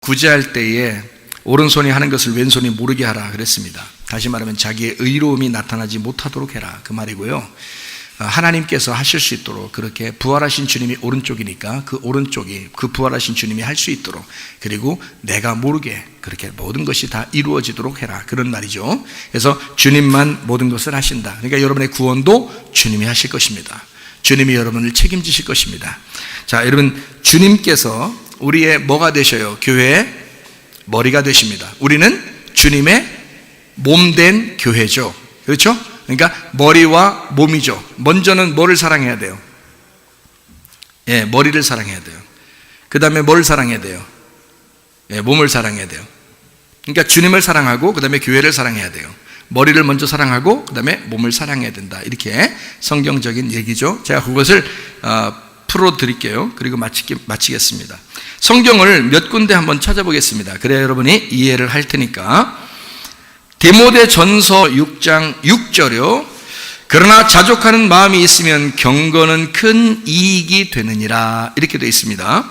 구제할 때에 오른손이 하는 것을 왼손이 모르게 하라 그랬습니다. 다시 말하면 자기의 의로움이 나타나지 못하도록 해라 그 말이고요. 하나님께서 하실 수 있도록 그렇게 부활하신 주님이 오른쪽이니까 그 오른쪽이 그 부활하신 주님이 할 수 있도록, 그리고 내가 모르게 그렇게 모든 것이 다 이루어지도록 해라 그런 말이죠. 그래서 주님만 모든 것을 하신다. 그러니까 여러분의 구원도 주님이 하실 것입니다. 주님이 여러분을 책임지실 것입니다. 자, 여러분, 주님께서 우리의 뭐가 되셔요? 교회의 머리가 되십니다. 우리는 주님의 몸된 교회죠. 그렇죠? 그러니까 머리와 몸이죠. 먼저는 뭐를 사랑해야 돼요? 예, 머리를 사랑해야 돼요. 그 다음에 뭘 사랑해야 돼요? 예, 몸을 사랑해야 돼요. 그러니까 주님을 사랑하고 그 다음에 교회를 사랑해야 돼요. 머리를 먼저 사랑하고 그 다음에 몸을 사랑해야 된다. 이렇게 성경적인 얘기죠. 제가 그것을 풀어드릴게요. 그리고 마치겠습니다. 성경을 몇 군데 한번 찾아보겠습니다. 그래야 여러분이 이해를 할 테니까. 디모데전서 6장 6절이요. 그러나 자족하는 마음이 있으면 경건은 큰 이익이 되느니라. 이렇게 되어 있습니다.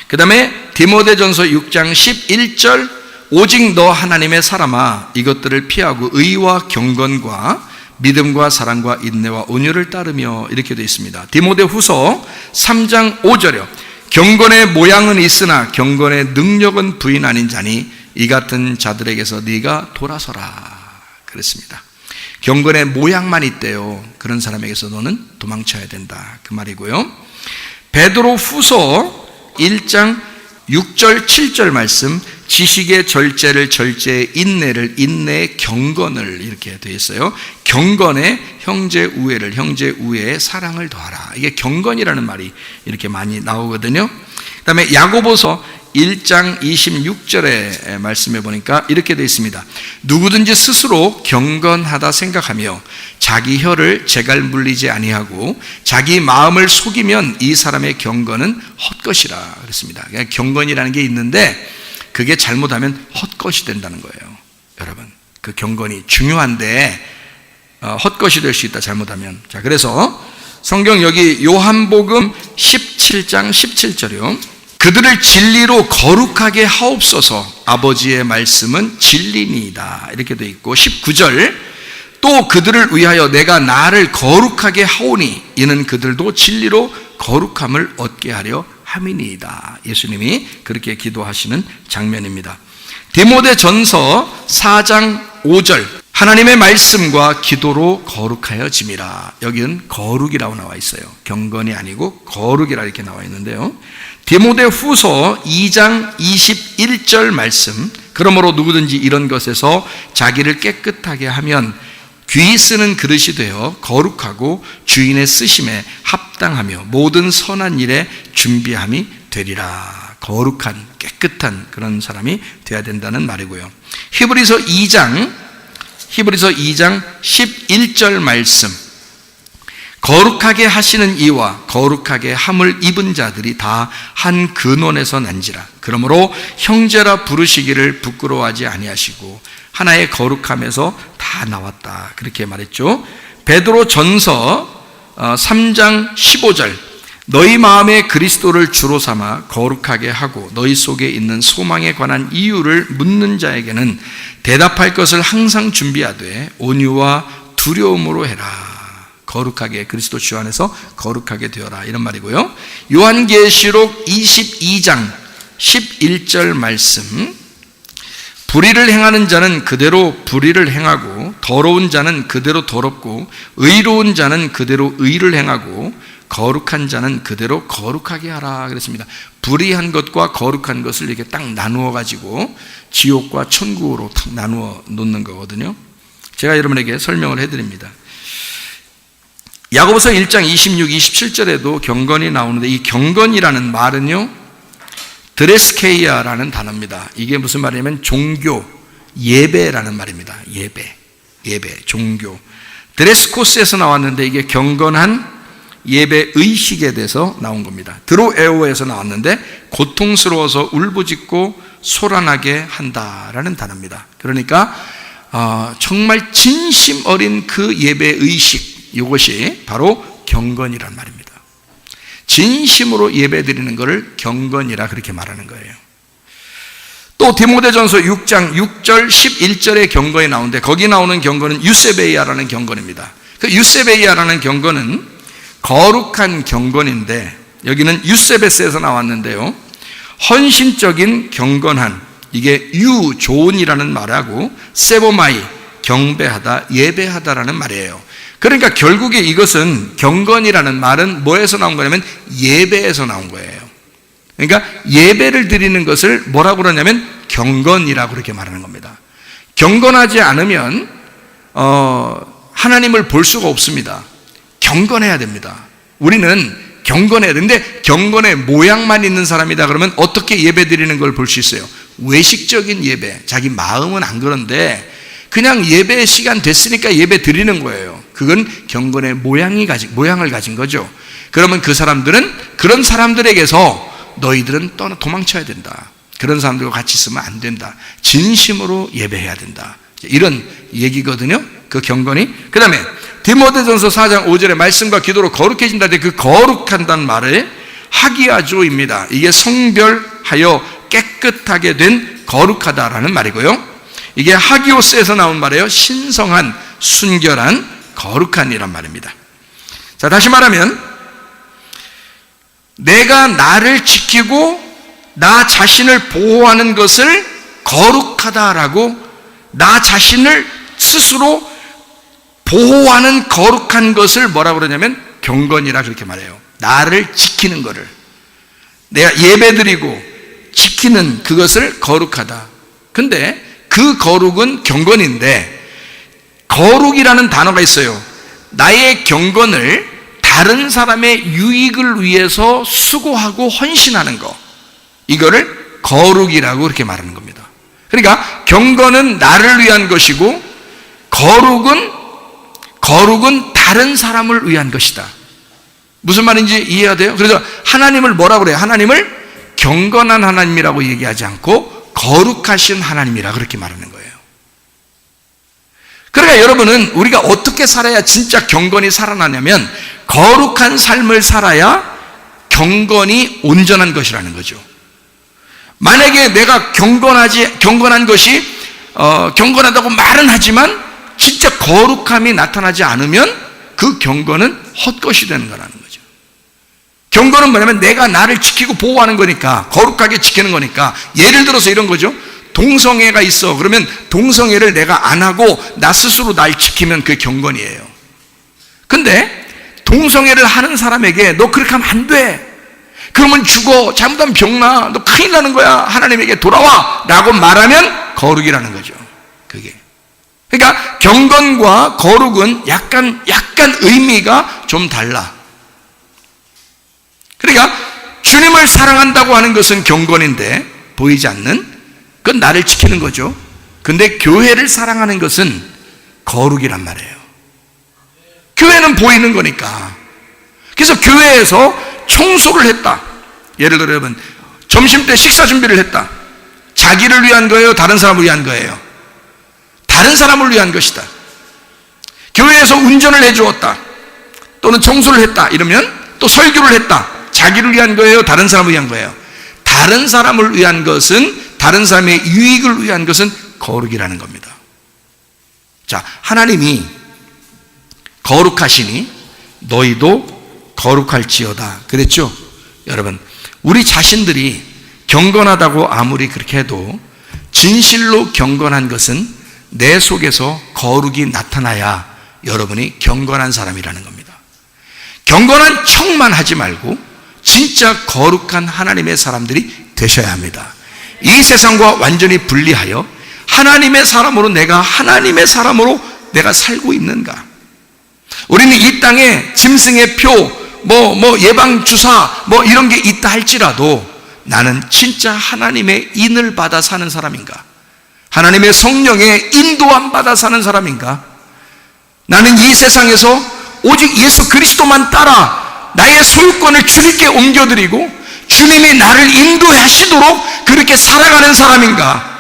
그 다음에 디모데전서 6장 11절. 오직 너 하나님의 사람아 이것들을 피하고 의와 경건과 믿음과 사랑과 인내와 온유를 따르며, 이렇게 되어 있습니다. 디모데후서 3장 5절이요. 경건의 모양은 있으나 경건의 능력은 부인 아닌 자니 이 같은 자들에게서 네가 돌아서라 그랬습니다. 경건의 모양만 있대요. 그런 사람에게서 너는 도망쳐야 된다 그 말이고요. 베드로후서 1장 6절 7절 말씀, 지식의 절제를 절제의 인내를 인내의 경건을, 이렇게 되어 있어요. 경건의 형제 우애를 형제 우애의 사랑을 더하라. 이게 경건이라는 말이 이렇게 많이 나오거든요. 그 다음에 야고보서 1장 26절의 말씀에 보니까 이렇게 되어 있습니다. 누구든지 스스로 경건하다 생각하며 자기 혀를 재갈 물리지 아니하고 자기 마음을 속이면 이 사람의 경건은 헛것이라 그랬습니다. 그러니까 경건이라는 게 있는데 그게 잘못하면 헛것이 된다는 거예요. 여러분, 그 경건이 중요한데 헛것이 될 수 있다 잘못하면. 자, 그래서 성경 여기 요한복음 17장 17절이요. 그들을 진리로 거룩하게 하옵소서. 아버지의 말씀은 진리니이다. 이렇게 되어 있고 19절. 또 그들을 위하여 내가 나를 거룩하게 하오니 이는 그들도 진리로 거룩함을 얻게 하려 함이니이다. 예수님이 그렇게 기도하시는 장면입니다. 디모데전서 4장 5절. 하나님의 말씀과 기도로 거룩하여짐이라. 여기는 거룩이라고 나와 있어요. 경건이 아니고 거룩이라 이렇게 나와 있는데요. 디모데후서 2장 21절 말씀. 그러므로 누구든지 이런 것에서 자기를 깨끗하게 하면 귀 쓰는 그릇이 되어 거룩하고 주인의 쓰심에 합당하며 모든 선한 일에 준비함이 되리라. 거룩한 깨끗한 그런 사람이 되어야 된다는 말이고요. 히브리서 2장 11절 말씀. 거룩하게 하시는 이와 거룩하게 함을 입은 자들이 다 한 근원에서 난지라. 그러므로 형제라 부르시기를 부끄러워하지 아니하시고 하나의 거룩함에서 다 나왔다. 그렇게 말했죠. 베드로전서 3장 15절. 너희 마음에 그리스도를 주로 삼아 거룩하게 하고 너희 속에 있는 소망에 관한 이유를 묻는 자에게는 대답할 것을 항상 준비하되 온유와 두려움으로 해라. 거룩하게, 그리스도 주 안에서 거룩하게 되어라, 이런 말이고요. 요한계시록 22장 11절 말씀. 불의를 행하는 자는 그대로 불의를 행하고 더러운 자는 그대로 더럽고 의로운 자는 그대로 의를 행하고 거룩한 자는 그대로 거룩하게 하라 그랬습니다. 불의한 것과 거룩한 것을 이렇게 딱 나누어 가지고 지옥과 천국으로 딱 나누어 놓는 거거든요. 제가 여러분에게 설명을 해드립니다. 야고보서 1장 26, 27절에도 경건이 나오는데 이 경건이라는 말은요, 드레스케이아라는 단어입니다. 이게 무슨 말이냐면 종교, 예배라는 말입니다. 예배, 종교. 드레스코스에서 나왔는데 이게 경건한 예배 의식에 대해서 나온 겁니다. 드로에오에서 나왔는데 고통스러워서 울부짖고 소란하게 한다라는 단어입니다. 그러니까 정말 진심 어린 그 예배 의식, 이것이 바로 경건이란 말입니다. 진심으로 예배 드리는 것을 경건이라 그렇게 말하는 거예요. 또 디모데전서 6장 6절 11절의 경건이 나오는데 거기 나오는 경건은 유세베이아라는 경건입니다. 그 유세베이아라는 경건은 거룩한 경건인데 여기는 유세베스에서 나왔는데요, 헌신적인 경건한, 이게 유존이라는 말하고 세보마이, 경배하다, 예배하다라는 말이에요. 그러니까 결국에 이것은 경건이라는 말은 뭐에서 나온 거냐면 예배에서 나온 거예요. 그러니까 예배를 드리는 것을 뭐라고 그러냐면 경건이라고 그렇게 말하는 겁니다. 경건하지 않으면 하나님을 볼 수가 없습니다. 경건해야 됩니다. 우리는 경건해야 되는데 경건의 모양만 있는 사람이다 그러면 어떻게 예배 드리는 걸 볼 수 있어요? 외식적인 예배, 자기 마음은 안 그런데 그냥 예배 시간 됐으니까 예배 드리는 거예요. 그건 경건의 모양을 가진 거죠. 그러면 그 사람들은, 그런 사람들에게서 너희들은 도망쳐야 된다. 그런 사람들과 같이 있으면 안 된다. 진심으로 예배해야 된다. 이런 얘기거든요. 그 경건이. 그 다음에 디모데전서 4장 5절에 말씀과 기도로 거룩해진다. 그 거룩한다는 말을 하기야조입니다. 이게 성별하여 깨끗하게 된 거룩하다라는 말이고요. 이게 하기오스에서 나온 말이에요. 신성한, 순결한, 거룩한이란 말입니다. 자, 다시 말하면 내가 나를 지키고 나 자신을 보호하는 것을 거룩하다라고, 나 자신을 스스로 보호하는 거룩한 것을 뭐라고 그러냐면 경건이라 그렇게 말해요. 나를 지키는 거를, 내가 예배드리고 지키는 그것을 거룩하다. 근데 그 거룩은 경건인데, 거룩이라는 단어가 있어요. 나의 경건을 다른 사람의 유익을 위해서 수고하고 헌신하는 거, 이거를 거룩이라고 그렇게 말하는 겁니다. 그러니까 경건은 나를 위한 것이고 거룩은 다른 사람을 위한 것이다. 무슨 말인지 이해가 돼요? 그래서 하나님을 뭐라고 그래요? 하나님을 경건한 하나님이라고 얘기하지 않고 거룩하신 하나님이라 그렇게 말하는 거예요. 그러니까 여러분은 우리가 어떻게 살아야 진짜 경건이 살아나냐면 거룩한 삶을 살아야 경건이 온전한 것이라는 거죠. 만약에 내가 경건한 것이 경건하다고 말은 하지만 진짜 거룩함이 나타나지 않으면 그 경건은 헛것이 되는 거라는 거죠. 경건은 뭐냐면 내가 나를 지키고 보호하는 거니까, 거룩하게 지키는 거니까. 예를 들어서 이런 거죠. 동성애가 있어. 그러면 동성애를 내가 안 하고 나 스스로 날 지키면 그게 경건이에요. 근데 동성애를 하는 사람에게 너 그렇게 하면 안 돼, 그러면 죽어, 잘못하면 병나, 너 큰일 나는 거야, 하나님에게 돌아와 라고 말하면 거룩이라는 거죠. 그게. 그러니까 경건과 거룩은 약간 의미가 좀 달라. 그러니까 주님을 사랑한다고 하는 것은 경건인데 보이지 않는, 그건 나를 지키는 거죠. 근데 교회를 사랑하는 것은 거룩이란 말이에요. 교회는 보이는 거니까. 그래서 교회에서 청소를 했다. 예를 들어 여러분, 점심때 식사 준비를 했다. 자기를 위한 거예요? 다른 사람을 위한 거예요? 다른 사람을 위한 것이다. 교회에서 운전을 해주었다, 또는 청소를 했다, 이러면, 또 설교를 했다. 자기를 위한 거예요? 다른 사람을 위한 거예요? 다른 사람을 위한 것은, 다른 사람의 유익을 위한 것은 거룩이라는 겁니다. 자, 하나님이 거룩하시니 너희도 거룩할지어다 그랬죠? 여러분, 우리 자신들이 경건하다고 아무리 그렇게 해도 진실로 경건한 것은 내 속에서 거룩이 나타나야 여러분이 경건한 사람이라는 겁니다. 경건한 척만 하지 말고 진짜 거룩한 하나님의 사람들이 되셔야 합니다. 이 세상과 완전히 분리하여 하나님의 사람으로, 내가 하나님의 사람으로 내가 살고 있는가? 우리는 이 땅에 짐승의 표, 예방주사, 이런 게 있다 할지라도 나는 진짜 하나님의 인을 받아 사는 사람인가? 하나님의 성령의 인도함 받아 사는 사람인가? 나는 이 세상에서 오직 예수 그리스도만 따라 나의 소유권을 주님께 옮겨드리고 주님이 나를 인도하시도록 그렇게 살아가는 사람인가?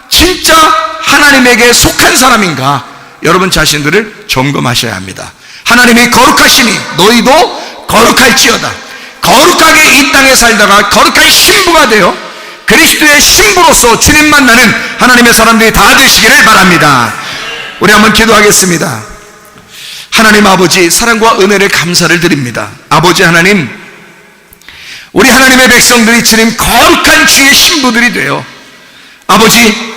진짜 하나님에게 속한 사람인가? 여러분 자신들을 점검하셔야 합니다. 하나님이 거룩하시니 너희도 거룩할지어다. 거룩하게 이 땅에 살다가 거룩한 신부가 되어 그리스도의 신부로서 주님 만나는 하나님의 사람들이 다 되시기를 바랍니다. 우리 한번 기도하겠습니다. 하나님 아버지, 사랑과 은혜를 감사를 드립니다. 아버지 하나님, 우리 하나님의 백성들이 주님 거룩한 주의 신부들이 되어 아버지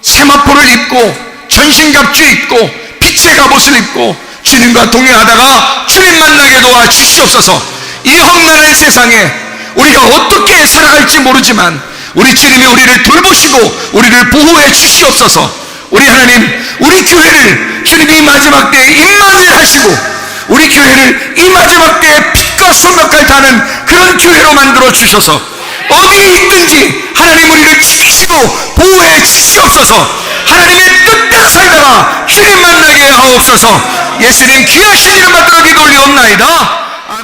세마포를 입고 전신갑주 입고 빛의 갑옷을 입고 주님과 동행하다가 주님 만나게 도와 주시옵소서. 이 험난한 세상에 우리가 어떻게 살아갈지 모르지만 우리 주님이 우리를 돌보시고 우리를 보호해 주시옵소서. 우리 하나님, 우리 교회를 주님이 이 마지막 때에 임만을 하시고 우리 교회를 이 마지막 때에 빛과 소명까지 다는 그런 교회로 만들어 주셔서 어디에 있든지 하나님 우리를 지키시고 보호해 주시옵소서. 하나님의 뜻대로 살다가 주님 만나게 하옵소서. 예수님 귀하신 이름 받들어 기도 올리옵나이다.